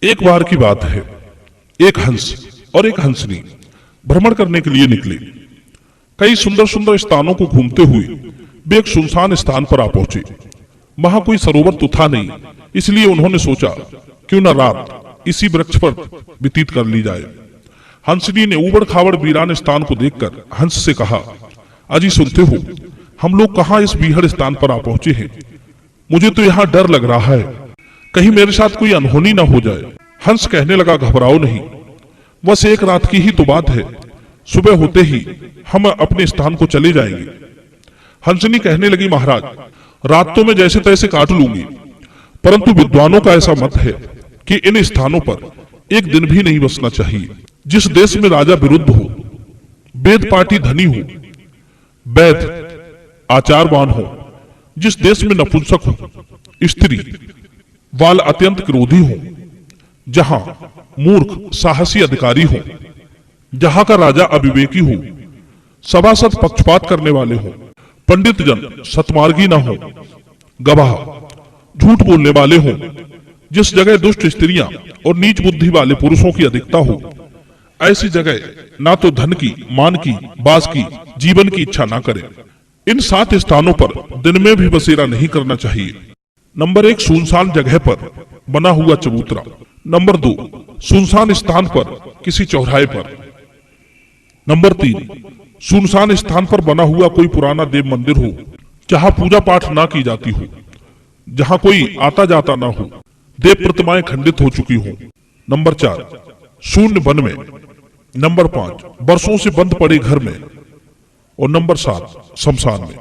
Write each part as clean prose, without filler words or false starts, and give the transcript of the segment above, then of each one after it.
एक बार की बात है, एक हंस और एक हंसनी भ्रमण करने के लिए निकले। कई सुंदर सुंदर स्थानों को घूमते हुए वे एक सुनसान स्थान पर आ पहुंचे। वहां कोई सरोवर तो था नहीं, इसलिए उन्होंने सोचा क्यों न रात इसी वृक्ष पर व्यतीत कर ली जाए। हंसनी ने ऊबड़ खाबड़ वीरान स्थान को देखकर हंस से कहा, अजी सुनते हो, हम लोग कहाँ इस बीहड़ स्थान पर आ पहुंचे हैं। मुझे तो यहाँ डर लग रहा है, कहीं मेरे साथ कोई अनहोनी ना हो जाए। हंस कहने लगा, घबराओ नहीं, बस एक रात की ही तो बात है, सुबह होते ही हम अपने स्थान को चले जाएंगे। हंसनी कहने लगी, महाराज रात तो मैं जैसे तैसे काट लूंगी, परंतु विद्वानों का ऐसा मत है कि इन स्थानों पर एक दिन भी नहीं बसना चाहिए। जिस देश में राजा विरुद्ध हो, वेद पाठी धनी हो, वैद्य आचारवान हो, जिस देश में नपुंसक हो, स्त्री बाल अत्यंत क्रोधी हो, जहां मूर्ख साहसी अधिकारी हो, जहां का राजा अविवेकी हो, सभासद पक्षपात करने वाले हो, पंडित जन सतमार्गी ना हो, गवाह झूठ बोलने वाले हो, जिस जगह दुष्ट स्त्रियां और नीच बुद्धि वाले पुरुषों की अधिकता हो, ऐसी जगह ना तो धन की, मान की, बास की, जीवन की इच्छा ना करें। इन 7 स्थानों पर दिन में भी बसेरा नहीं करना चाहिए। नंबर 1, सुनसान जगह पर बना हुआ चबूतरा। नंबर 2, सुनसान स्थान पर किसी चौराहे पर। नंबर 3, सुनसान स्थान पर बना हुआ कोई पुराना देव मंदिर हो, जहां पूजा पाठ ना की जाती हो, जहां कोई आता जाता ना हो, देव प्रतिमाएं खंडित हो चुकी हो। नंबर 4, शून्य वन में। नंबर 5, वर्षों से बंद पड़े घर में। और नंबर 7, शमशान में।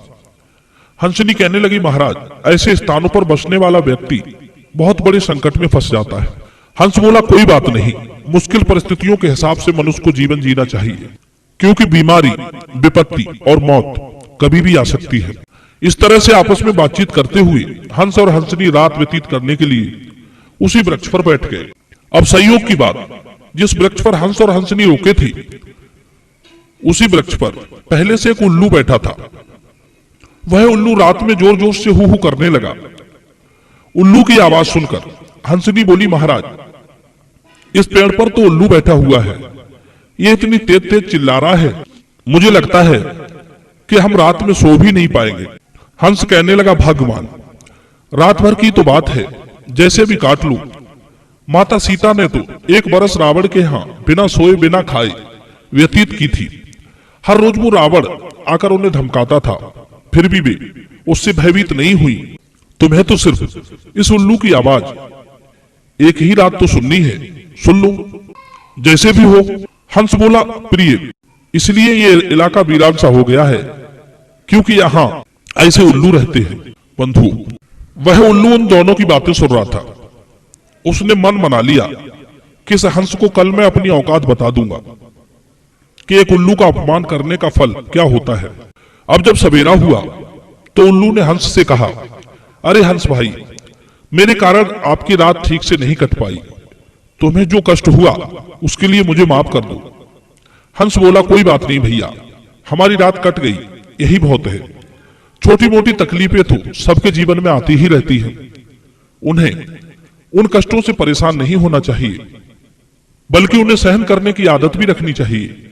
हंसनी कहने लगी, महाराज ऐसे स्थानों पर बसने वाला व्यक्ति बहुत बड़े संकट में फंस जाता है। हंस बोला, कोई बात नहीं, मुश्किल परिस्थितियों के हिसाब से मनुष्य को जीवन जीना चाहिए, क्योंकि बीमारी, विपत्ति और मौत कभी भी आ सकती है। इस तरह से आपस में बातचीत करते हुए हंस और हंसनी रात व्यतीत करने के लिए उसी वृक्ष पर बैठ गए। अब संयोग की बात, जिस वृक्ष पर हंस और हंसनी रुके थे, उसी वृक्ष पर पहले से एक उल्लू बैठा था। वह उल्लू रात में जोर जोर से हू हू करने लगा। उल्लू की आवाज सुनकर हंसनी बोली, महाराज इस पेड़ पर तो उल्लू बैठा हुआ है, ये इतनी तेज तेज चिल्ला रहा है, मुझे लगता है कि हम रात में सो भी नहीं पाएंगे। हंस कहने लगा, भगवान रात भर की तो बात है, जैसे भी काट लूं। माता सीता ने तो 1 बरस रावण के यहाँ बिना सोए बिना खाए व्यतीत की थी। हर रोज वो रावण आकर उन्हें धमकाता था, फिर भी वे उससे भयभीत नहीं हुई। तुम्हें तो सिर्फ इस उल्लू की आवाज एक ही रात तो सुननी है, सुन लो जैसे भी हो। हंस बोला, प्रिय इसलिए ये इलाका वीरान सा हो गया है क्योंकि यहाँ ऐसे उल्लू रहते हैं। बंधु, वह उल्लू उन दोनों की बातें सुन रहा था। उसने मन बना लिया कि इस हंस को कल मैं अपनी औकात बता दूंगा कि एक उल्लू का अपमान करने का फल क्या होता है। अब जब सवेरा हुआ तो उल्लू ने हंस से कहा, अरे हंस भाई, मेरे कारण आपकी रात ठीक से नहीं कट पाई, तुम्हें जो कष्ट हुआ उसके लिए मुझे माफ कर दो। हंस बोला, कोई बात नहीं भैया, हमारी रात कट गई, यही बहुत है। छोटी मोटी तकलीफें तो सबके जीवन में आती ही रहती हैं, उन्हें उन कष्टों से परेशान नहीं होना चाहिए, बल्कि उन्हें सहन करने की आदत भी रखनी चाहिए।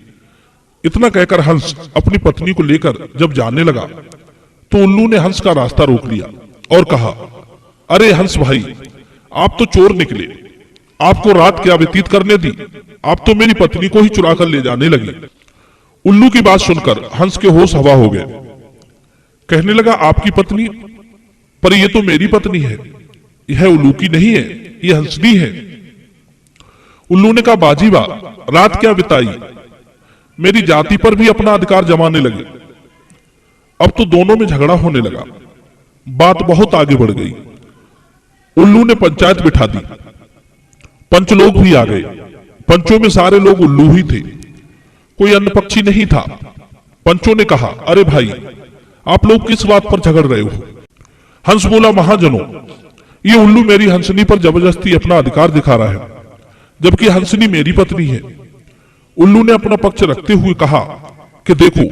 इतना कहकर हंस अपनी पत्नी को लेकर जब जाने लगा तो उल्लू ने हंस का रास्ता रोक लिया और कहा, अरे हंस भाई, आप तो चोर निकले, आपको रात क्या व्यतीत करने दी, आप तो मेरी पत्नी को ही चुरा कर ले जाने लगे। उल्लू की बात सुनकर हंस के होश हवा हो गए। कहने लगा, आपकी पत्नी? पर यह तो मेरी पत्नी है, यह उल्लू की नहीं है, यह हंसनी है। उल्लू ने कहा, बाजीबा रात क्या बिताई, मेरी जाति पर भी अपना अधिकार जमाने लगे। अब तो दोनों में झगड़ा होने लगा, बात बहुत आगे बढ़ गई। उल्लू ने पंचायत बिठा दी, पंच लोग भी आ गए। पंचों में सारे लोग उल्लू ही थे, कोई अन्य पक्षी नहीं था। पंचों ने कहा, अरे भाई, आप लोग किस बात पर झगड़ रहे हो? हंस बोला, महाजनों, ये उल्लू मेरी हंसनी पर जबरदस्ती अपना अधिकार दिखा रहा है, जबकि हंसनी मेरी पत्नी है। उल्लू ने अपना पक्ष रखते हुए कहा कि देखो,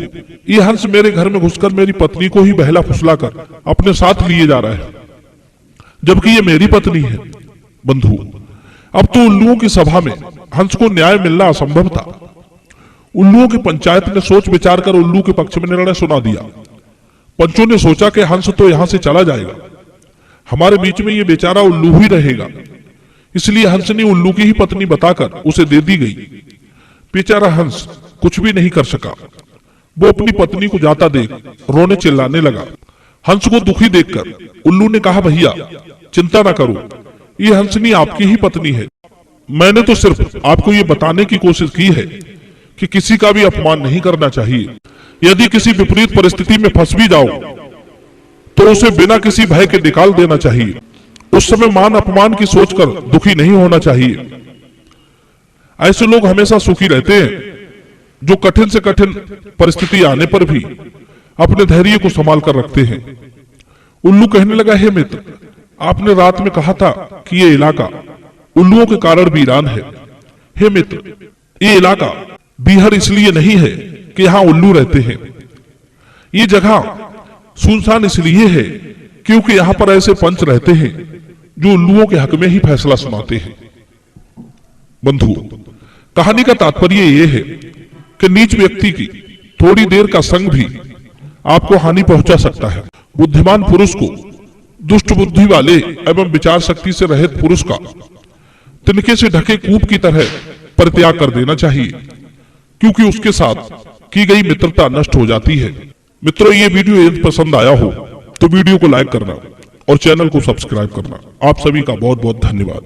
ये हंस मेरे घर में घुसकर मेरी पत्नी को ही बहला फुसलाकर अपने साथ लिए जा रहा है, जबकि ये मेरी पत्नी है। बंधु, अब तो उल्लुओं की सभा में हंस को न्याय मिलना असंभव था। उल्लुओं की पंचायत ने सोच विचार कर उल्लू के पक्ष में निर्णय सुना दिया। पंचों ने सोचा कि हंस तो यहां से चला जाएगा, हमारे बीच में ये बेचारा उल्लू ही रहेगा, इसलिए हंस ने उल्लू की ही पत्नी बताकर उसे दे दी गई। बेचारा हंस कुछ भी नहीं कर सका। वो अपनी पत्नी को जाता देख रोने चिल्लाने लगा। हंस को दुखी देखकर उल्लू ने कहा, भैया चिंता ना करो, ये हंसनी आपकी ही पत्नी है। मैंने तो सिर्फ आपको ये बताने की कोशिश की है कि किसी का भी अपमान नहीं करना चाहिए। यदि किसी विपरीत परिस्थिति में फंस भी जाओ तो उसे बिना किसी भय के निकाल देना चाहिए। उस समय मान अपमान की सोचकर दुखी नहीं होना चाहिए। ऐसे लोग हमेशा सुखी रहते हैं जो कठिन से कठिन परिस्थिति आने पर भी अपने धैर्य को संभाल कर रखते हैं। उल्लू कहने लगा, हे मित्र, आपने रात में कहा था कि ये इलाका उल्लुओं के कारण वीरान है। हे मित्र, ये इलाका बीहर इसलिए नहीं है कि यहाँ उल्लू रहते हैं। ये जगह सुनसान इसलिए है क्योंकि यहाँ पर ऐसे पंच रहते हैं जो उल्लुओं के हक में ही फैसला सुनाते हैं। बंधुओं, कहानी का तात्पर्य यह है कि नीच व्यक्ति की थोड़ी देर का संग भी आपको हानि पहुंचा सकता है। बुद्धिमान पुरुष को दुष्ट बुद्धि वाले एवं विचार शक्ति से रहित पुरुष का तिनके से ढके कूप की तरह परित्याग कर देना चाहिए, क्योंकि उसके साथ की गई मित्रता नष्ट हो जाती है। मित्रों, ये वीडियो यदि पसंद आया हो तो वीडियो को लाइक करना और चैनल को सब्सक्राइब करना। आप सभी का बहुत बहुत धन्यवाद।